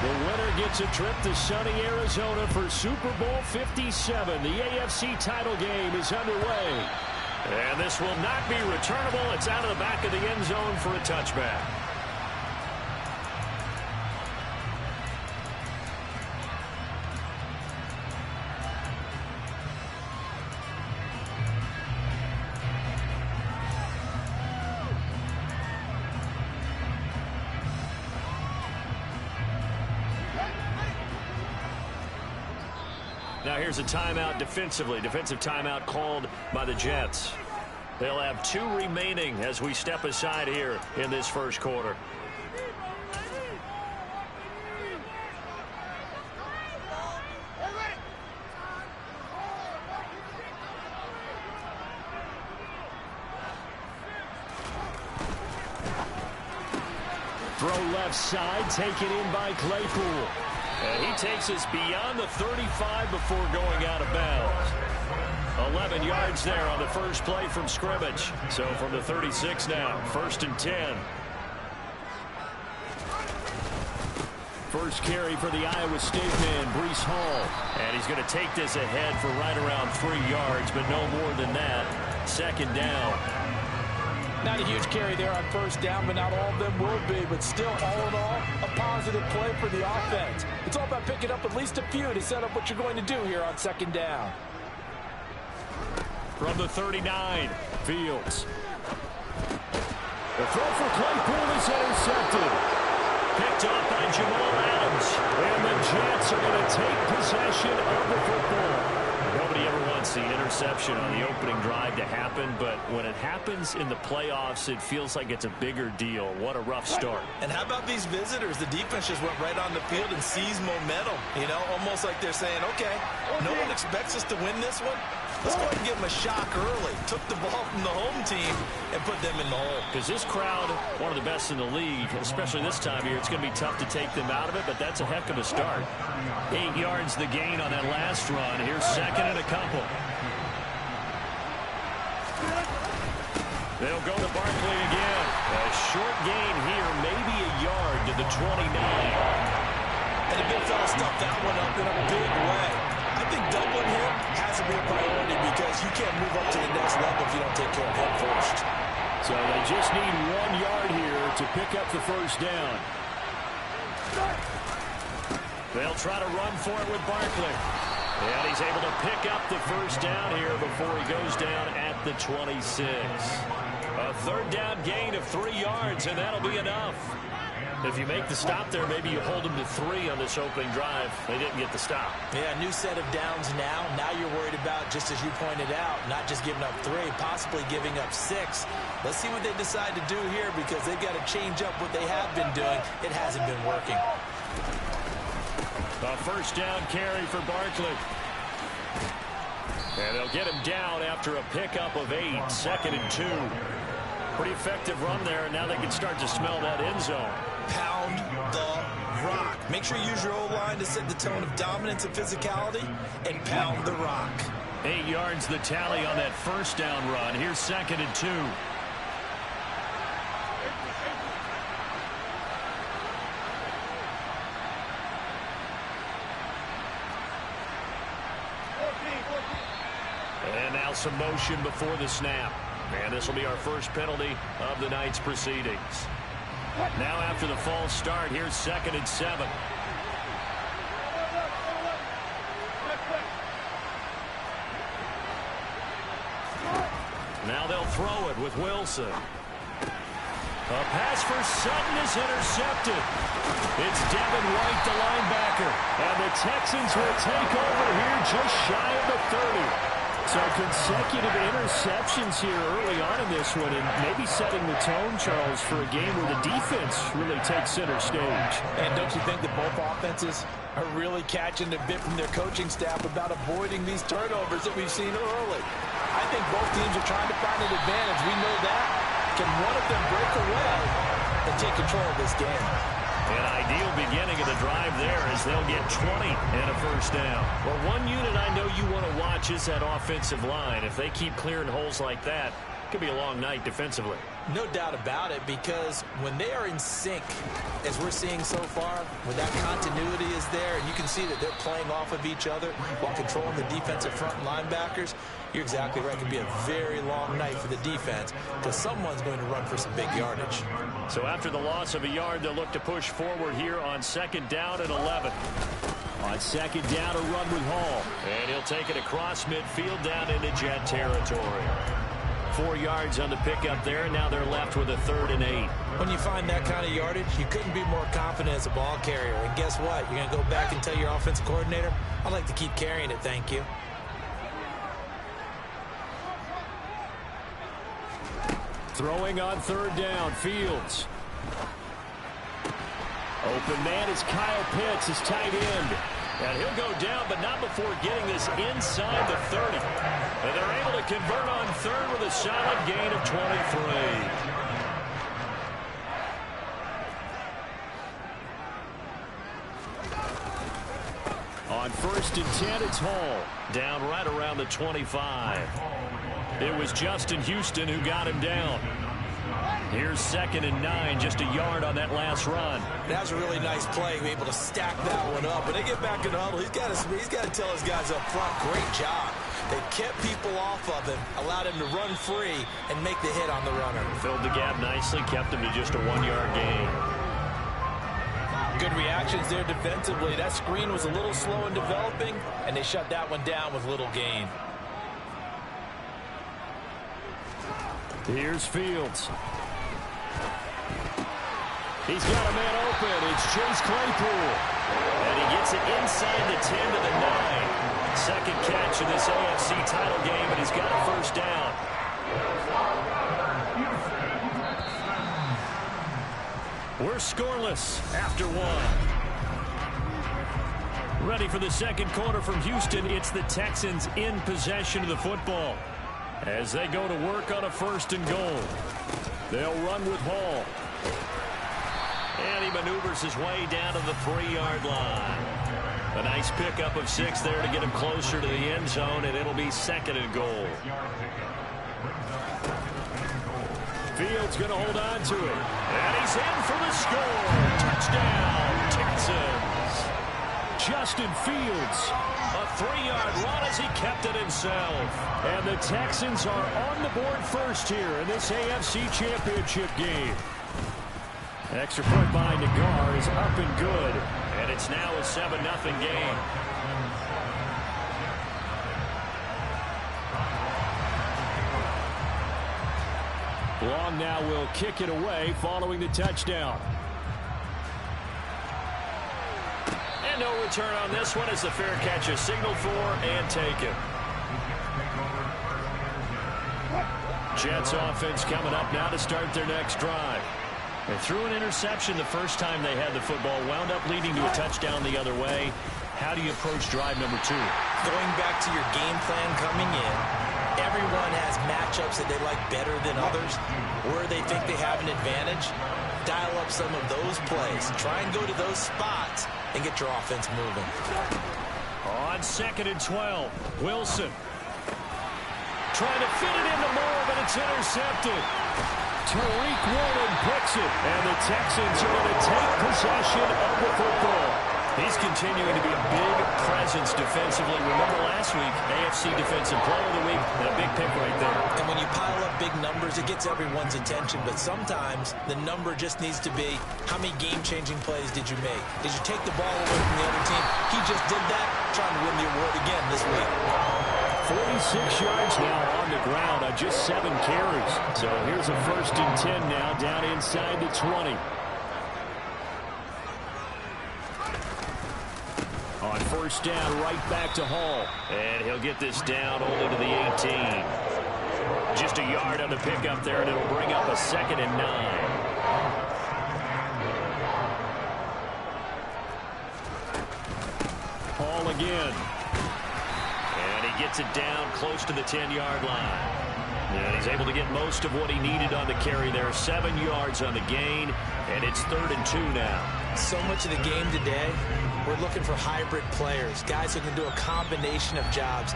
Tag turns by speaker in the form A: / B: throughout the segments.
A: The winner gets a trip to sunny Arizona for Super Bowl 57. The AFC title game is underway. And this will not be returnable. It's out of the back of the end zone for a touchback. Now here's a timeout defensively. Defensive timeout called by the Jets. They'll have 2 remaining as we step aside here in this first quarter. Throw left side, taken in by Claypool. And he takes us beyond the 35 before going out of bounds. 11 yards there on the first play from scrimmage. So from the 36 now, 1st and 10. First carry for the Iowa State man, Breece Hall. And he's going to take this ahead for right around 3 yards, but no more than that. 2nd down.
B: Not a huge carry there on 1st down, but not all of them will be. But still, all in all, a positive play for the offense. It's all about picking up at least a few to set up what you're going to do here on 2nd down.
A: From the 39, Fields. The throw for Claypool is intercepted. Picked off by Jamal Adams. And the Jets are going to take possession of the football. Nobody ever wants the interception on the opening drive to happen, but when it happens in the playoffs, it feels like it's a bigger deal. What a rough start.
C: And how about these visitors? The defense just went right on the field and seized momentum. You know, almost like they're saying, okay, no one expects us to win this one. Let's go ahead and give them a shock early. Took the ball from the home team and put them in the hole.
A: Because this crowd, one of the best in the league, especially this time of year, it's going to be tough to take them out of it, but that's a heck of a start. 8 yards the gain on that last run. Here's 2nd and a couple. They'll go to Barkley again. A short gain here, maybe a yard to the 29.
C: And the big fella stuffed that one up in a big way. I think doubling him has to be a priority because you can't move up to the next level if you don't take care of him first.
A: So they just need 1 yard here to pick up the 1st down. They'll try to run for it with Barkley. And he's able to pick up the 1st down here before he goes down at the 26. A 3rd down gain of 3 yards, and that'll be enough. If you make the stop there, maybe you hold them to 3 on this opening drive. They didn't get the stop.
C: Yeah, new set of downs now. Now you're worried about, just as you pointed out, not just giving up 3, possibly giving up 6. Let's see what they decide to do here because they've got to change up what they have been doing. It hasn't been working.
A: A 1st down carry for Barkley. And they'll get him down after a pickup of 8. 2nd and 2. Pretty effective run there, and now they can start to smell that end zone.
C: Pound the rock. Make sure you use your O-line to set the tone of dominance and physicality, and pound the rock.
A: 8 yards the tally on that 1st down run. Here's 2nd and 2. And now some motion before the snap. And this will be our first penalty of the night's proceedings. Now after the false start, here's 2nd and 7. Now they'll throw it with Wilson. A pass for Sutton is intercepted. It's Devin White, the linebacker. And the Texans will take over here just shy of the 30. So consecutive interceptions here early on in this one, and maybe setting the tone, Charles, for a game where the defense really takes center stage.
B: And don't you think that both offenses are really catching a bit from their coaching staff about avoiding these turnovers that we've seen early? I think both teams are trying to find an advantage. We know that. Can one of them break away and take control of this game?
A: An ideal beginning of the drive there as they'll get 20 and a 1st down. Well, one unit I know you want to watch is that offensive line. If they keep clearing holes like that, Could be a long night defensively.
B: No doubt about it, because when they are in sync, as we're seeing so far, when that continuity is there, and you can see that they're playing off of each other while controlling the defensive front linebackers, you're exactly right. It could be a very long night for the defense because someone's going to run for some big yardage.
A: So after the loss of a yard, they'll look to push forward here on second down and 11. On second down, a run with Hall. And he'll take it across midfield down into Jet territory. 4 yards on the pickup there. Now they're left with a 3rd and 8.
B: When you find that kind of yardage, you couldn't be more confident as a ball carrier. And guess what? You're going to go back and tell your offensive coordinator, I'd like to keep carrying it, thank you.
A: Throwing on 3rd down, Fields. Open man is Kyle Pitts, his tight end. And he'll go down, but not before getting this inside the 30. And they're able to convert on 3rd with a solid gain of 23. On 1st and 10, it's Hall. Down right around the 25. It was Justin Houston who got him down. Here's 2nd and 9, just a yard on that last run.
B: That was a really nice play, able to stack that one up. When they get back in the huddle, he's got to tell his guys up front, great job. They kept people off of him, allowed him to run free, and make the hit on the runner.
A: Filled the gap nicely, kept him to just a 1-yard gain.
B: Good reactions there defensively. That screen was a little slow in developing, and they shut that one down with little gain.
A: Here's Fields. He's got a man open. It's Chase Claypool. And he gets it inside the 10 to the 9. Second catch in this AFC title game, and he's got a 1st down. We're scoreless after 1. Ready for the second quarter from Houston. It's the Texans in possession of the football as they go to work on a 1st and goal. They'll run with Hall. And he maneuvers his way down to the 3-yard line. A nice pickup of 6 there to get him closer to the end zone, and it'll be 2nd and goal. Fields going to hold on to it. And he's in for the score. Touchdown, Texans. Justin Fields, a 3-yard run as he kept it himself. And the Texans are on the board first here in this AFC Championship game. Extra point by Nagar is up and good. And it's now a 7-0 game. Long now will kick it away following the touchdown. And no return on this one as the fair catch is signaled for and taken. Jets offense coming up now to start their next drive. They threw an interception the first time they had the football, wound up leading to a touchdown the other way. How do you approach drive number 2?
B: Going back to your game plan coming in, everyone has matchups that they like better than others. Where they think they have an advantage, dial up some of those plays. Try and go to those spots and get your offense moving.
A: On 2nd and 12, Wilson. Trying to fit it into Moore, but it's intercepted. Tariq Woolen picks it, and the Texans are going to take possession of the football. He's continuing to be a big presence defensively. Remember last week, AFC Defensive Player of the Week, and a big pick right there.
B: And when you pile up big numbers, it gets everyone's attention, but sometimes the number just needs to be, how many game-changing plays did you make? Did you take the ball away from the other team? He just did that, trying to win the award again this week.
A: 46 yards now on the ground on just 7 carries. So here's a 1st and 10 now down inside the 20. On 1st down, right back to Hall. And he'll get this down only to the 18. Just a yard on the pickup there, and it'll bring up a 2nd and 9. Hall again. And he gets it down close to the 10-yard line. And he's able to get most of what he needed on the carry there. 7 yards on the gain, and it's 3rd and 2 now.
B: So much of the game today, we're looking for hybrid players, guys who can do a combination of jobs.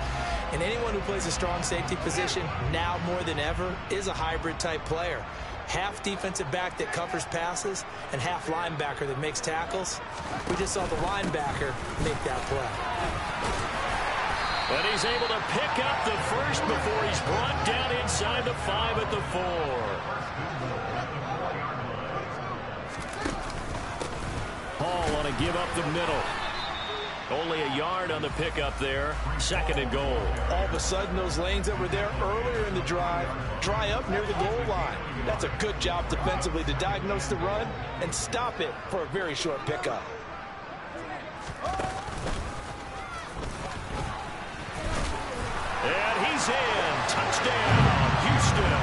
B: And anyone who plays a strong safety position, now more than ever, is a hybrid-type player. Half defensive back that covers passes and half linebacker that makes tackles. We just saw the linebacker make that play.
A: And he's able to pick up the first before he's brought down inside the 5 at the 4. Hall on a give up the middle. Only a yard on the pickup there. 2nd and goal.
B: All of a sudden, those lanes that were there earlier in the drive dry up near the goal line. That's a good job defensively to diagnose the run and stop it for a very short pickup.
A: And he's in. Touchdown, Houston.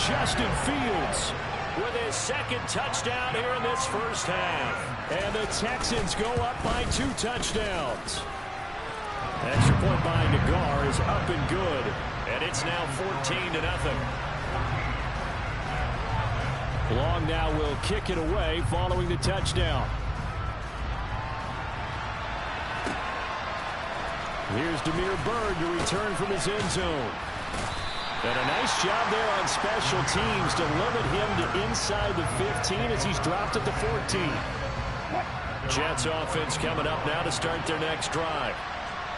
A: Justin Fields with his 2nd touchdown here in this first half. And the Texans go up by 2 touchdowns. Extra point by Nagar is up and good. And it's now 14-0. Long now will kick it away following the touchdown. Here's Damiere Byrd to return from his end zone. And a nice job there on special teams to limit him to inside the 15 as he's dropped at the 14. Jets offense coming up now to start their next drive.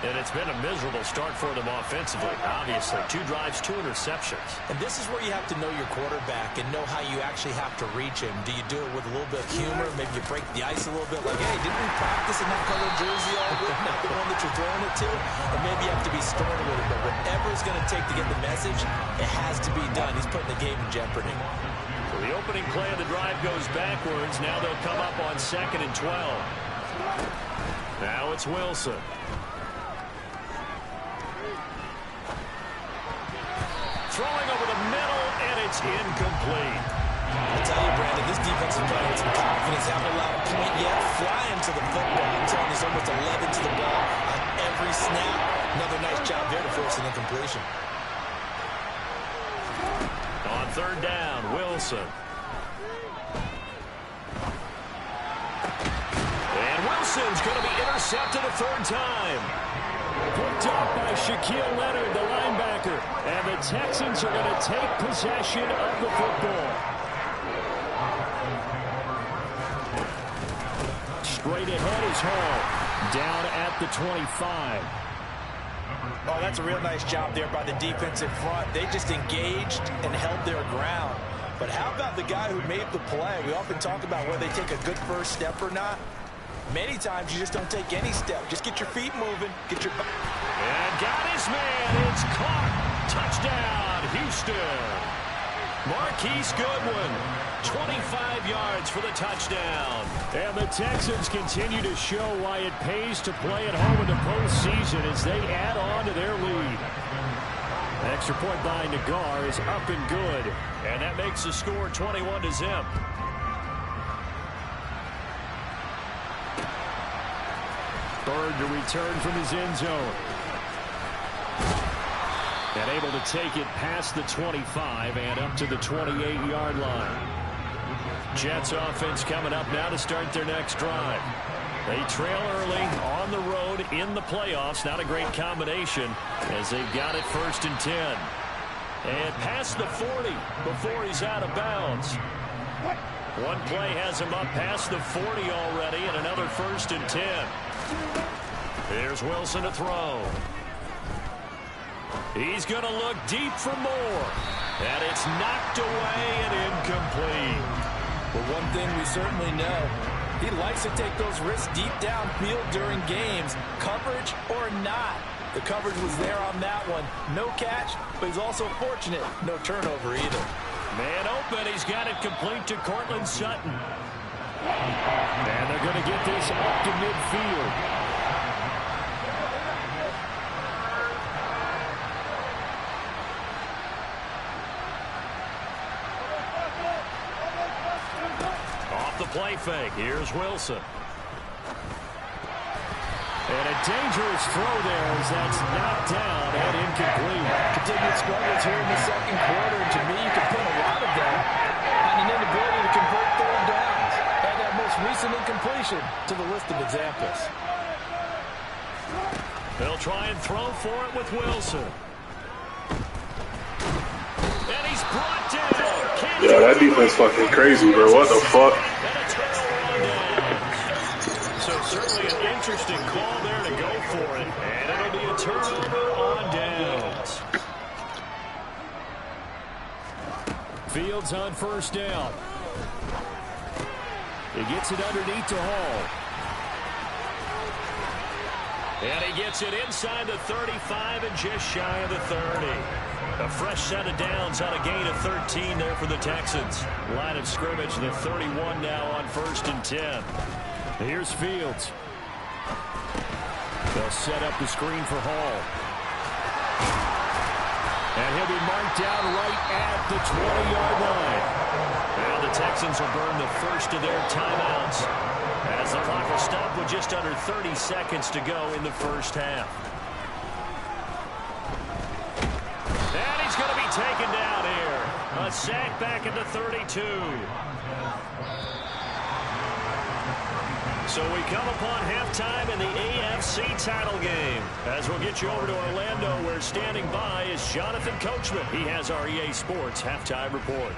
A: And it's been a miserable start for them offensively, obviously. 2 drives, 2 interceptions.
B: And this is where you have to know your quarterback and know how you actually have to reach him. Do you do it with a little bit of humor? Maybe you break the ice a little bit, like, hey, didn't we practice in that colored jersey all week? Not the one that you're throwing it to? And maybe you have to be stern with it. But whatever it's going to take to get the message, it has to be done. He's putting the game in jeopardy.
A: So the opening play of the drive goes backwards. Now they'll come up on 2nd and 12. Now it's Wilson. Throwing over the middle, and it's incomplete.
B: I tell you, Brandon, this defense is playing with some confidence. Haven't allowed a point yet. Flying to the football. I'm telling you, it's almost 11 to the ball on every snap. Another nice job there to force an incompletion.
A: On 3rd down, Wilson. And Wilson's going to be intercepted a 3rd time. Picked up by Shaquille Leonard, the linebacker. And the Texans are going to take possession of the football. Straight ahead is Hall. Down at the 25.
B: Oh, that's a real nice job there by the defensive front. They just engaged and held their ground. But how about the guy who made the play? We often talk about whether they take a good first step or not. Many times you just don't take any step. Just get your feet moving. Get your...
A: And got his man. It's caught. Touchdown, Houston. Marquise Goodwin, 25 yards for the touchdown. And the Texans continue to show why it pays to play at home in the postseason as they add on to their lead. Extra point by Nagar is up and good. And that makes the score 21-0. Byrd to return from his end zone. And able to take it past the 25 and up to the 28-yard line. Jets offense coming up now to start their next drive. They trail early on the road in the playoffs. Not a great combination as they've got it 1st and 10. And past the 40 before he's out of bounds. One play has him up past the 40 already and another 1st and 10. Here's Wilson to throw. He's going to look deep for more. And it's knocked away and incomplete.
B: But one thing we certainly know, he likes to take those risks deep downfield during games, coverage or not. The coverage was there on that one. No catch, but he's also fortunate. No turnover either.
A: Man open. He's got it complete to Cortland Sutton. And they're going to get this up to midfield. Off the play fake. Here's Wilson. And a dangerous throw there as that's knocked down and incomplete.
B: Continued struggles here in the second quarter. And to me, you can put a lot of that on an inability to convert third downs. And that most recent incompletion to the list of examples.
A: They'll try and throw for it with Wilson. And he's brought down.
D: Yeah, that defense fucking crazy, bro. What the fuck?
A: So certainly an interesting call there to go for it. And it'll be a turnover on downs. Fields on first down. He gets it underneath to Hall. And he gets it inside the 35 and just shy of the 30. A fresh set of downs on a gain of 13 there for the Texans. Line of scrimmage, the 31 now on 1st and 10. Here's Fields. They'll set up the screen for Hall. And he'll be marked down right at the 20-yard line. Now the Texans will burn the first of their timeouts as the clock will stop with just under 30 seconds to go in the first half. And he's going to be taken down here. A sack back at the 32. So we come upon halftime in the AFC title game. As we'll get you over to Orlando, where standing by is Jonathan Coachman. He has our EA Sports halftime report.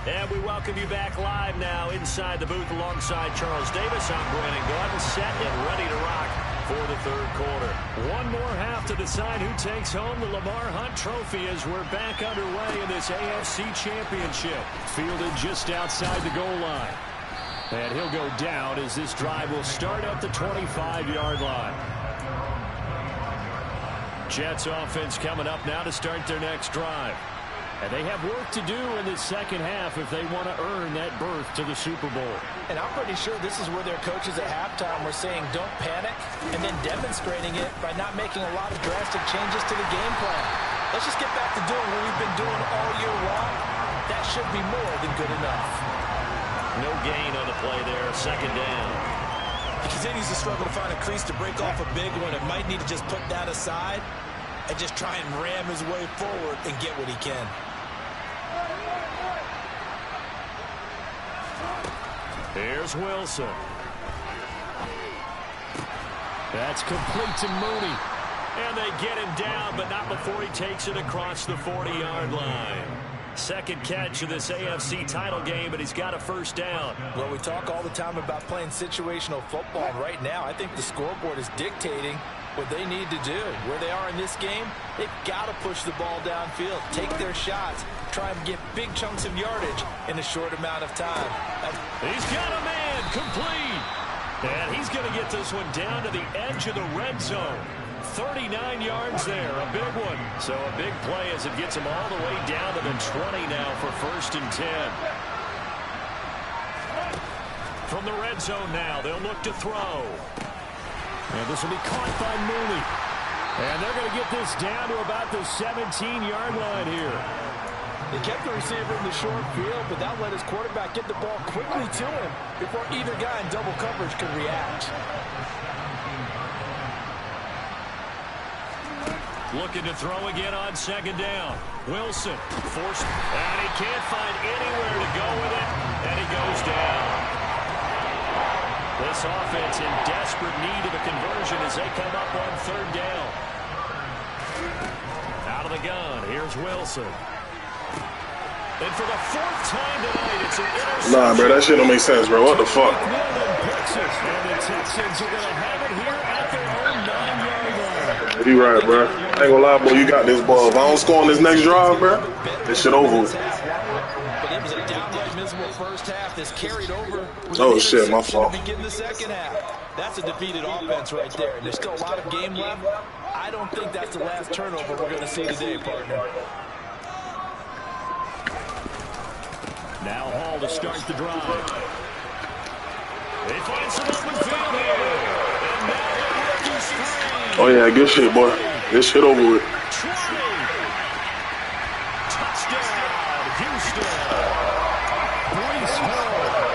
A: And we welcome you back live now inside the booth alongside Charles Davis. I'm Brandon Gordon, set and ready to rock for the third quarter. One more half to decide who takes home the Lamar Hunt Trophy as we're back underway in this AFC Championship. Fielded just outside the goal line. And he'll go down as this drive will start at the 25-yard line. Jets offense coming up now to start their next drive. And they have work to do in the second half if they want to earn that berth to the Super Bowl.
B: And I'm pretty sure this is where their coaches at halftime were saying don't panic, and then demonstrating it by not making a lot of drastic changes to the game plan. Let's just get back to doing what we've been doing all year long. That should be more than good enough.
A: No gain on the play there, second down.
C: He continues to struggle to find a crease to break off a big one. It might need to just put that aside and just try and ram his way forward and get what he can.
A: Here's Wilson. That's complete to Mooney. And they get him down, but not before he takes it across the 40-yard line. Second catch of this AFC title game, but he's got a first down.
B: Well, we talk all the time about playing situational football, and right now I think the scoreboard is dictating what they need to do. Where they are in this game, they've got to push the ball downfield, take their shots, try and get big chunks of yardage in a short amount of time.
A: He's got a man, complete. And he's going to get this one down to the edge of the red zone. 39 yards there, a big one. So a big play as it gets him all the way down to the 20 now for 1st and 10. From the red zone now, they'll look to throw. And this will be caught by Mooney. And they're going to get this down to about the 17-yard line here.
B: They kept the receiver in the short field, but that let his quarterback get the ball quickly to him before either guy in double coverage could react.
A: Looking to throw again on second down. Wilson forced, and he can't find anywhere to go with it, and he goes down. This offense in desperate need of a conversion as they come up on third down. Out of the gun, here's Wilson. And for the 4th time tonight, it's an interception.
D: Nah, bro, that shit don't make sense, bro. What the fuck?
A: And the Texans are going to have it here at their own 9-yard line.
D: You right, bro. I ain't gonna lie, boy. You got this ball. If I don't score on this next drive, bro, this shit over.
B: But it was a downright miserable first half. This carried over.
D: Oh, shit, my fault.
B: To begin the second half. That's a defeated offense right there. And there's still a lot of game left. I don't think that's the last turnover we're going to see today, partner.
A: Now Hall to start the drive. They find some open field here. And now the rookie's free.
D: Oh, yeah, good shit, boy. Good shit over with.
A: 20. Touchdown, Houston. Breece Hall.